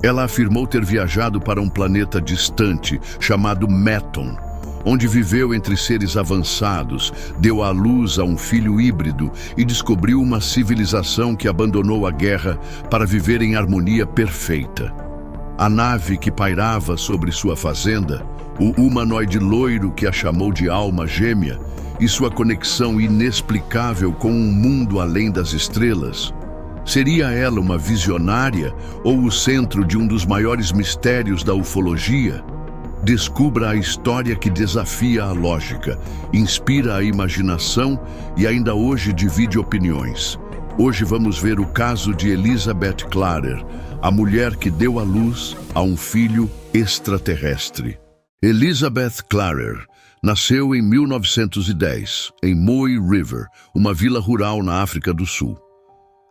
Ela afirmou ter viajado para um planeta distante chamado Meton, onde viveu entre seres avançados, deu à luz a um filho híbrido e descobriu uma civilização que abandonou a guerra para viver em harmonia perfeita. A nave que pairava sobre sua fazenda, o humanoide loiro que a chamou de alma gêmea e sua conexão inexplicável com um mundo além das estrelas. Seria ela uma visionária ou o centro de um dos maiores mistérios da ufologia? Descubra a história que desafia a lógica, inspira a imaginação e ainda hoje divide opiniões. Hoje vamos ver o caso de Elizabeth Clarer, a mulher que deu à luz a um filho extraterrestre. Elizabeth Clarer nasceu em 1910, em Moy River, uma vila rural na África do Sul.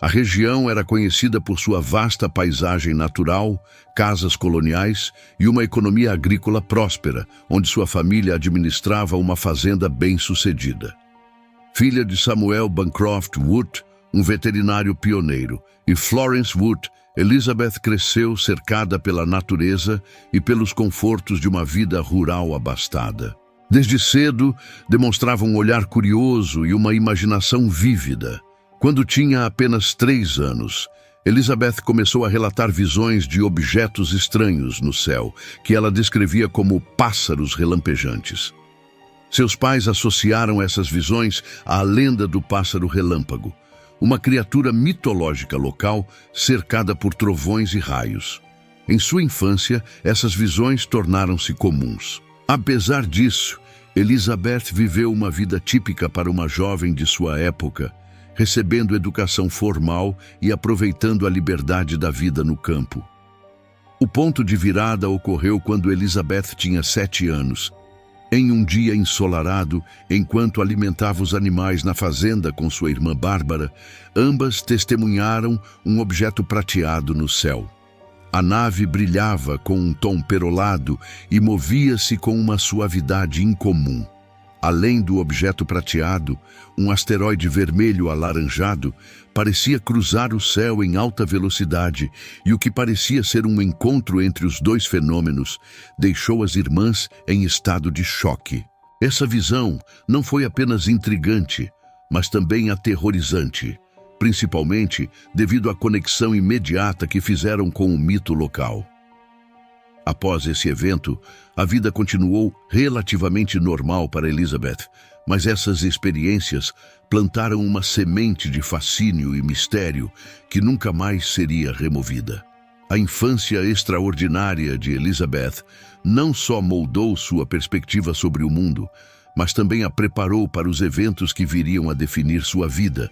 A região era conhecida por sua vasta paisagem natural, casas coloniais e uma economia agrícola próspera, onde sua família administrava uma fazenda bem-sucedida. Filha de Samuel Bancroft Wood, um veterinário pioneiro, e Florence Wood, Elizabeth cresceu cercada pela natureza e pelos confortos de uma vida rural abastada. Desde cedo, demonstrava um olhar curioso e uma imaginação vívida. Quando tinha apenas 3 anos, Elizabeth começou a relatar visões de objetos estranhos no céu, que ela descrevia como pássaros relampejantes. Seus pais associaram essas visões à lenda do pássaro relâmpago, uma criatura mitológica local cercada por trovões e raios. Em sua infância, essas visões tornaram-se comuns. Apesar disso, Elizabeth viveu uma vida típica para uma jovem de sua época, recebendo educação formal e aproveitando a liberdade da vida no campo. O ponto de virada ocorreu quando Elizabeth tinha 7 anos. Em um dia ensolarado, enquanto alimentava os animais na fazenda com sua irmã Bárbara, ambas testemunharam um objeto prateado no céu. A nave brilhava com um tom perolado e movia-se com uma suavidade incomum. Além do objeto prateado, um asteroide vermelho alaranjado parecia cruzar o céu em alta velocidade e o que parecia ser um encontro entre os dois fenômenos deixou as irmãs em estado de choque. Essa visão não foi apenas intrigante, mas também aterrorizante, principalmente devido à conexão imediata que fizeram com o mito local. Após esse evento, a vida continuou relativamente normal para Elizabeth, mas essas experiências plantaram uma semente de fascínio e mistério que nunca mais seria removida. A infância extraordinária de Elizabeth não só moldou sua perspectiva sobre o mundo, mas também a preparou para os eventos que viriam a definir sua vida,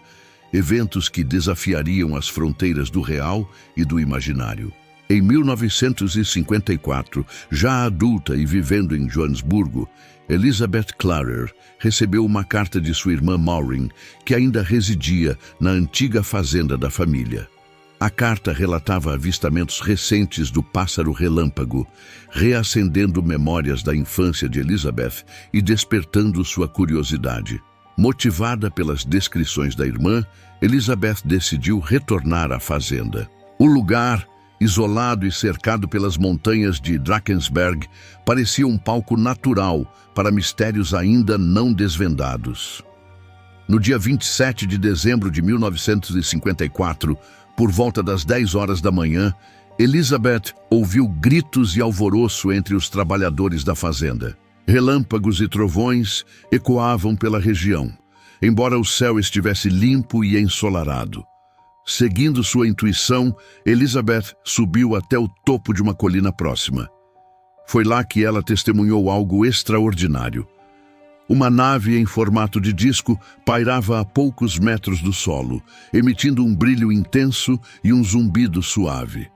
eventos que desafiariam as fronteiras do real e do imaginário. Em 1954, já adulta e vivendo em Joanesburgo, Elizabeth Clarer recebeu uma carta de sua irmã Maureen, que ainda residia na antiga fazenda da família. A carta relatava avistamentos recentes do pássaro relâmpago, reacendendo memórias da infância de Elizabeth e despertando sua curiosidade. Motivada pelas descrições da irmã, Elizabeth decidiu retornar à fazenda. O lugar, isolado e cercado pelas montanhas de Drakensberg, parecia um palco natural para mistérios ainda não desvendados. No dia 27 de dezembro de 1954, por volta das 10 horas da manhã, Elizabeth ouviu gritos e alvoroço entre os trabalhadores da fazenda. Relâmpagos e trovões ecoavam pela região, embora o céu estivesse limpo e ensolarado. Seguindo sua intuição, Elizabeth subiu até o topo de uma colina próxima. Foi lá que ela testemunhou algo extraordinário. Uma nave em formato de disco pairava a poucos metros do solo, emitindo um brilho intenso e um zumbido suave.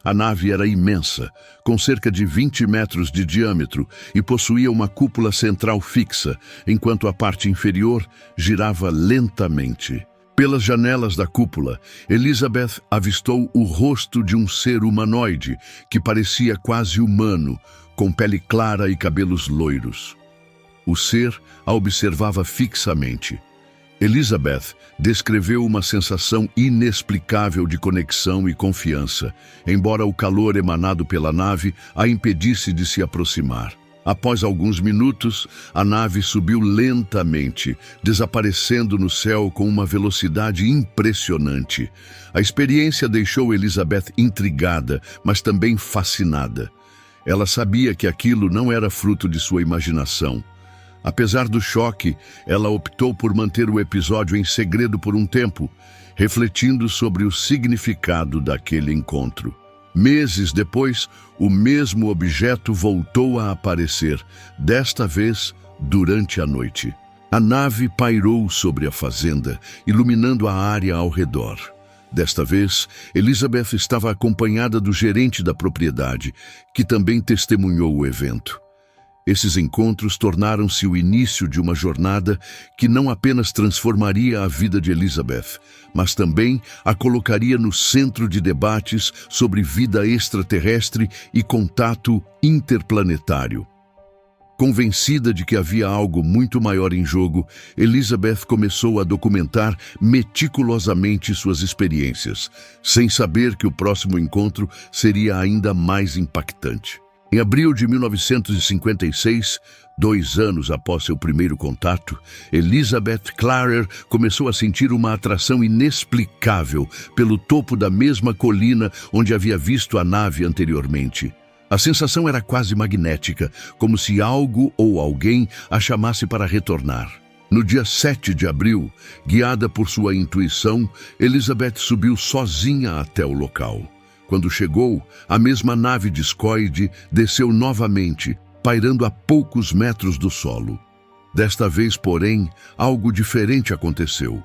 A nave era imensa, com cerca de 20 metros de diâmetro e possuía uma cúpula central fixa, enquanto a parte inferior girava lentamente. Pelas janelas da cúpula, Elizabeth avistou o rosto de um ser humanoide que parecia quase humano, com pele clara e cabelos loiros. O ser a observava fixamente. Elizabeth descreveu uma sensação inexplicável de conexão e confiança, embora o calor emanado pela nave a impedisse de se aproximar. Após alguns minutos, a nave subiu lentamente, desaparecendo no céu com uma velocidade impressionante. A experiência deixou Elizabeth intrigada, mas também fascinada. Ela sabia que aquilo não era fruto de sua imaginação. Apesar do choque, ela optou por manter o episódio em segredo por um tempo, refletindo sobre o significado daquele encontro. Meses depois, o mesmo objeto voltou a aparecer, desta vez durante a noite. A nave pairou sobre a fazenda, iluminando a área ao redor. Desta vez, Elizabeth estava acompanhada do gerente da propriedade, que também testemunhou o evento. Esses encontros tornaram-se o início de uma jornada que não apenas transformaria a vida de Elizabeth, mas também a colocaria no centro de debates sobre vida extraterrestre e contato interplanetário. Convencida de que havia algo muito maior em jogo, Elizabeth começou a documentar meticulosamente suas experiências, sem saber que o próximo encontro seria ainda mais impactante. Em abril de 1956, 2 anos após seu primeiro contato, Elizabeth Clarer começou a sentir uma atração inexplicável pelo topo da mesma colina onde havia visto a nave anteriormente. A sensação era quase magnética, como se algo ou alguém a chamasse para retornar. No dia 7 de abril, guiada por sua intuição, Elizabeth subiu sozinha até o local. Quando chegou, a mesma nave discoide desceu novamente, pairando a poucos metros do solo. Desta vez, porém, algo diferente aconteceu.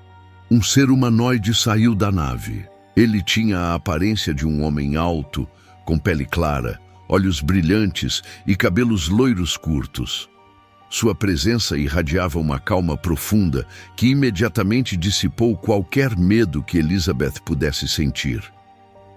Um ser humanoide saiu da nave. Ele tinha a aparência de um homem alto, com pele clara, olhos brilhantes e cabelos loiros curtos. Sua presença irradiava uma calma profunda que imediatamente dissipou qualquer medo que Elizabeth pudesse sentir.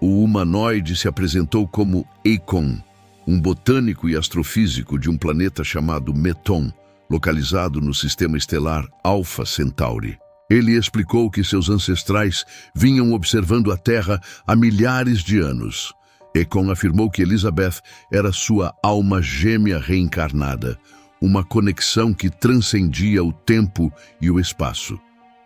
O humanoide se apresentou como Akon, um botânico e astrofísico de um planeta chamado Meton, localizado no sistema estelar Alpha Centauri. Ele explicou que seus ancestrais vinham observando a Terra há milhares de anos. Akon afirmou que Elizabeth era sua alma gêmea reencarnada, uma conexão que transcendia o tempo e o espaço.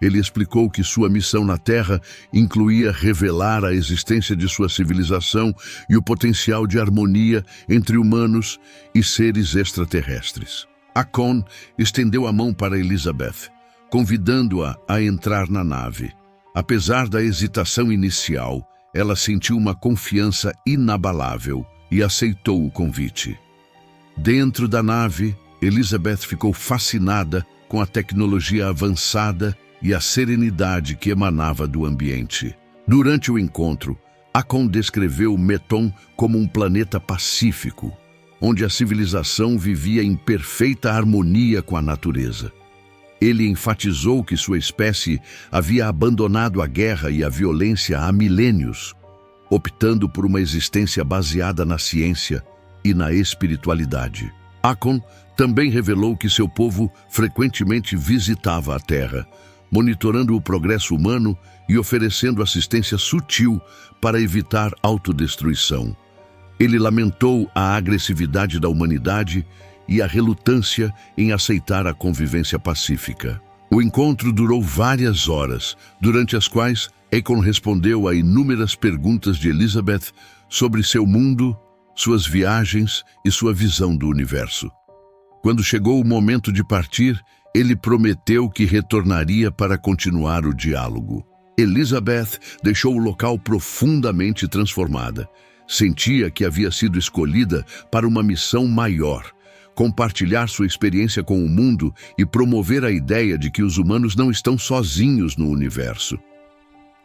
Ele explicou que sua missão na Terra incluía revelar a existência de sua civilização e o potencial de harmonia entre humanos e seres extraterrestres. Akon estendeu a mão para Elizabeth, convidando-a a entrar na nave. Apesar da hesitação inicial, ela sentiu uma confiança inabalável e aceitou o convite. Dentro da nave, Elizabeth ficou fascinada com a tecnologia avançada e a serenidade que emanava do ambiente. Durante o encontro, Akon descreveu Meton como um planeta pacífico, onde a civilização vivia em perfeita harmonia com a natureza. Ele enfatizou que sua espécie havia abandonado a guerra e a violência há milênios, optando por uma existência baseada na ciência e na espiritualidade. Akon também revelou que seu povo frequentemente visitava a Terra, monitorando o progresso humano e oferecendo assistência sutil para evitar autodestruição. Ele lamentou a agressividade da humanidade e a relutância em aceitar a convivência pacífica. O encontro durou várias horas, durante as quais Akon respondeu a inúmeras perguntas de Elizabeth sobre seu mundo, suas viagens e sua visão do universo. Quando chegou o momento de partir, ele prometeu que retornaria para continuar o diálogo. Elizabeth deixou o local profundamente transformada. Sentia que havia sido escolhida para uma missão maior, compartilhar sua experiência com o mundo e promover a ideia de que os humanos não estão sozinhos no universo.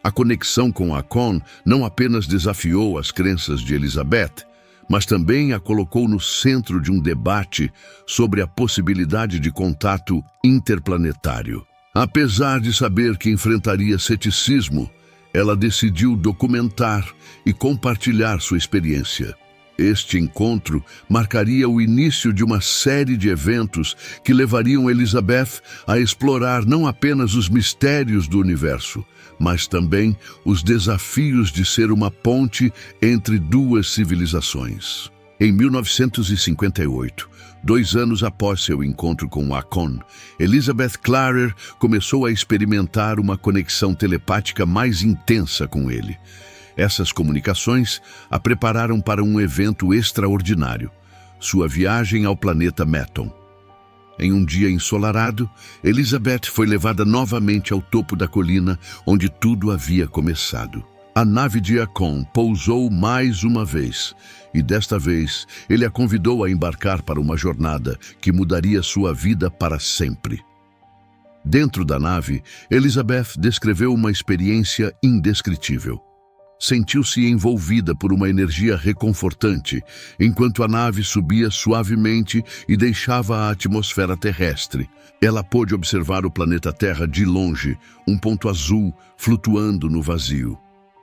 A conexão com Akon não apenas desafiou as crenças de Elizabeth, mas também a colocou no centro de um debate sobre a possibilidade de contato interplanetário. Apesar de saber que enfrentaria ceticismo, ela decidiu documentar e compartilhar sua experiência. Este encontro marcaria o início de uma série de eventos que levariam Elizabeth a explorar não apenas os mistérios do universo, mas também os desafios de ser uma ponte entre duas civilizações. Em 1958, 2 anos após seu encontro com Akon, Elizabeth Clarer começou a experimentar uma conexão telepática mais intensa com ele. Essas comunicações a prepararam para um evento extraordinário, sua viagem ao planeta Meton. Em um dia ensolarado, Elizabeth foi levada novamente ao topo da colina onde tudo havia começado. A nave de Akon pousou mais uma vez, e desta vez ele a convidou a embarcar para uma jornada que mudaria sua vida para sempre. Dentro da nave, Elizabeth descreveu uma experiência indescritível. Sentiu-se envolvida por uma energia reconfortante, enquanto a nave subia suavemente e deixava a atmosfera terrestre. Ela pôde observar o planeta Terra de longe, um ponto azul flutuando no vazio.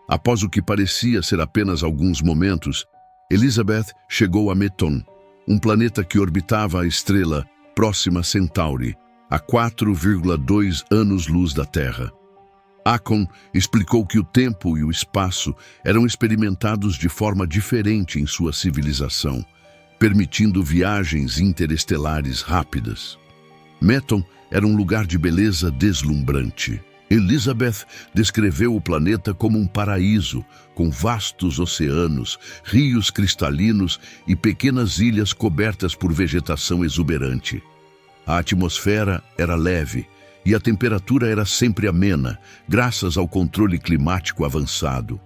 Após o que parecia ser apenas alguns momentos, Elizabeth chegou a Meton, um planeta que orbitava a estrela Próxima Centauri, a 4,2 anos-luz da Terra. Akon explicou que o tempo e o espaço eram experimentados de forma diferente em sua civilização, permitindo viagens interestelares rápidas. Meton era um lugar de beleza deslumbrante. Elizabeth descreveu o planeta como um paraíso, com vastos oceanos, rios cristalinos e pequenas ilhas cobertas por vegetação exuberante. A atmosfera era leve, e a temperatura era sempre amena, graças ao controle climático avançado.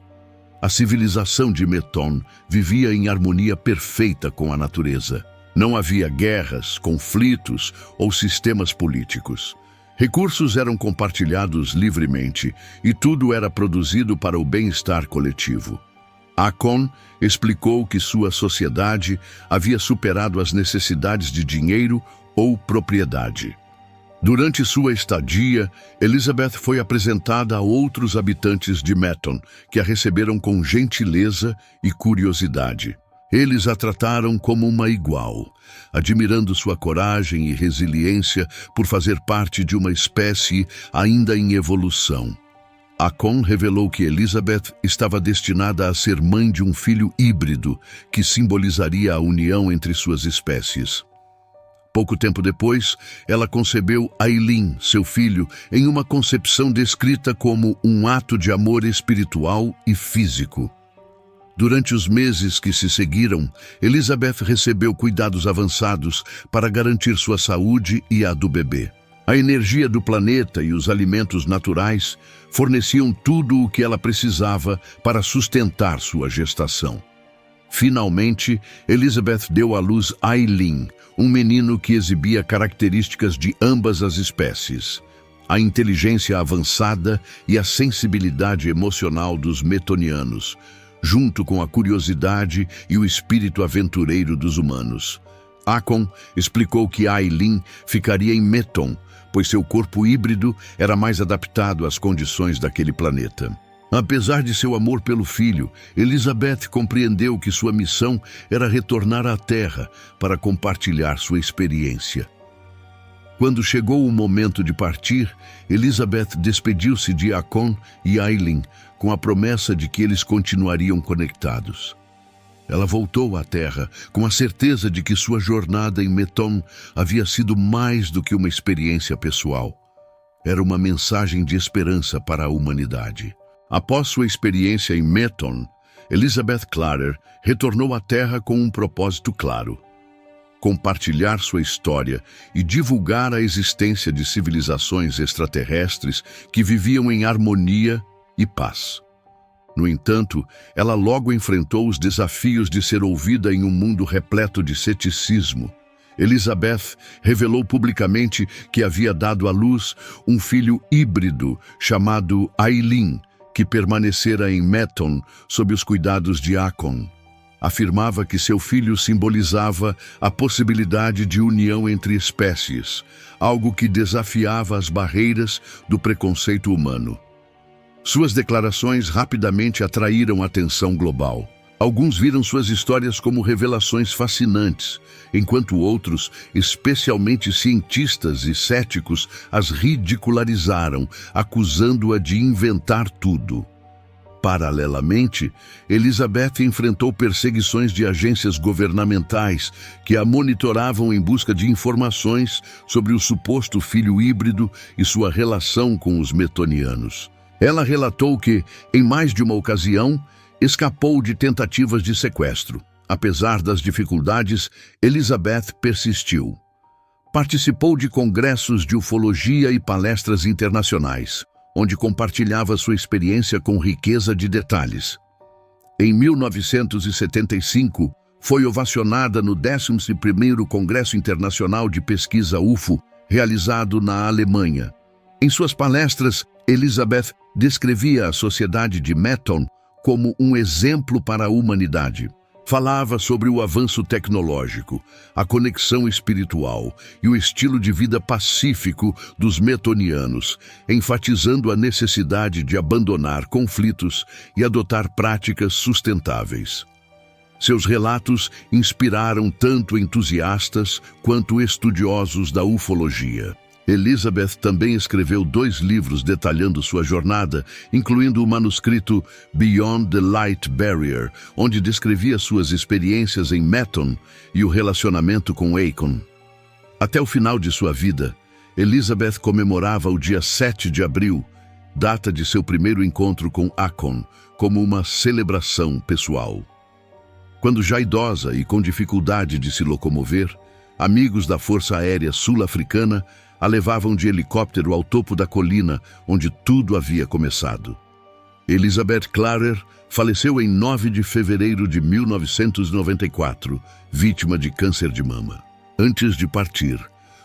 A civilização de Meton vivia em harmonia perfeita com a natureza. Não havia guerras, conflitos ou sistemas políticos. Recursos eram compartilhados livremente e tudo era produzido para o bem-estar coletivo. Akon explicou que sua sociedade havia superado as necessidades de dinheiro ou propriedade. Durante sua estadia, Elizabeth foi apresentada a outros habitantes de Meton, que a receberam com gentileza e curiosidade. Eles a trataram como uma igual, admirando sua coragem e resiliência por fazer parte de uma espécie ainda em evolução. Akon revelou que Elizabeth estava destinada a ser mãe de um filho híbrido, que simbolizaria a união entre suas espécies. Pouco tempo depois, ela concebeu Ailin, seu filho, em uma concepção descrita como um ato de amor espiritual e físico. Durante os meses que se seguiram, Elizabeth recebeu cuidados avançados para garantir sua saúde e a do bebê. A energia do planeta e os alimentos naturais forneciam tudo o que ela precisava para sustentar sua gestação. Finalmente, Elizabeth deu à luz Ailin, um menino que exibia características de ambas as espécies: a inteligência avançada e a sensibilidade emocional dos metonianos, junto com a curiosidade e o espírito aventureiro dos humanos. Akon explicou que Ailin ficaria em Meton, pois seu corpo híbrido era mais adaptado às condições daquele planeta. Apesar de seu amor pelo filho, Elizabeth compreendeu que sua missão era retornar à Terra para compartilhar sua experiência. Quando chegou o momento de partir, Elizabeth despediu-se de Akon e Ailin com a promessa de que eles continuariam conectados. Ela voltou à Terra com a certeza de que sua jornada em Meton havia sido mais do que uma experiência pessoal. Era uma mensagem de esperança para a humanidade. Após sua experiência em Meton, Elizabeth Clarer retornou à Terra com um propósito claro: compartilhar sua história e divulgar a existência de civilizações extraterrestres que viviam em harmonia e paz. No entanto, ela logo enfrentou os desafios de ser ouvida em um mundo repleto de ceticismo. Elizabeth revelou publicamente que havia dado à luz um filho híbrido chamado Ailin, que permanecera em Meton sob os cuidados de Akon. Afirmava que seu filho simbolizava a possibilidade de união entre espécies, algo que desafiava as barreiras do preconceito humano. Suas declarações rapidamente atraíram a atenção global. Alguns viram suas histórias como revelações fascinantes, enquanto outros, especialmente cientistas e céticos, as ridicularizaram, acusando-a de inventar tudo. Paralelamente, Elizabeth enfrentou perseguições de agências governamentais que a monitoravam em busca de informações sobre o suposto filho híbrido e sua relação com os metonianos. Ela relatou que, em mais de uma ocasião, escapou de tentativas de sequestro. Apesar das dificuldades, Elizabeth persistiu. Participou de congressos de ufologia e palestras internacionais, onde compartilhava sua experiência com riqueza de detalhes. Em 1975, foi ovacionada no 11º Congresso Internacional de Pesquisa UFO, realizado na Alemanha. Em suas palestras, Elizabeth descrevia a sociedade de Meton como um exemplo para a humanidade. Falava sobre o avanço tecnológico, a conexão espiritual e o estilo de vida pacífico dos metonianos, enfatizando a necessidade de abandonar conflitos e adotar práticas sustentáveis. Seus relatos inspiraram tanto entusiastas quanto estudiosos da ufologia. Elizabeth também escreveu 2 livros detalhando sua jornada, incluindo o manuscrito Beyond the Light Barrier, onde descrevia suas experiências em Meton e o relacionamento com Akon. Até o final de sua vida, Elizabeth comemorava o dia 7 de abril, data de seu primeiro encontro com Akon, como uma celebração pessoal. Quando já idosa e com dificuldade de se locomover, amigos da Força Aérea Sul-Africana a levavam de helicóptero ao topo da colina onde tudo havia começado. Elizabeth Clarer faleceu em 9 de fevereiro de 1994, vítima de câncer de mama. Antes de partir,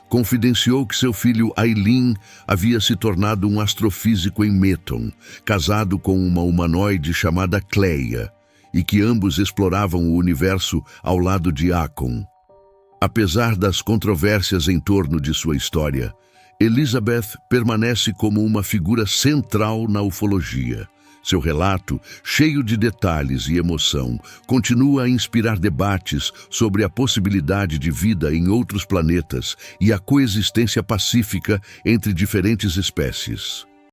confidenciou que seu filho Aileen havia se tornado um astrofísico em Meton, casado com uma humanoide chamada Cleia, e que ambos exploravam o universo ao lado de Akon. Apesar das controvérsias em torno de sua história, Elizabeth permanece como uma figura central na ufologia. Seu relato, cheio de detalhes e emoção, continua a inspirar debates sobre a possibilidade de vida em outros planetas e a coexistência pacífica entre diferentes espécies.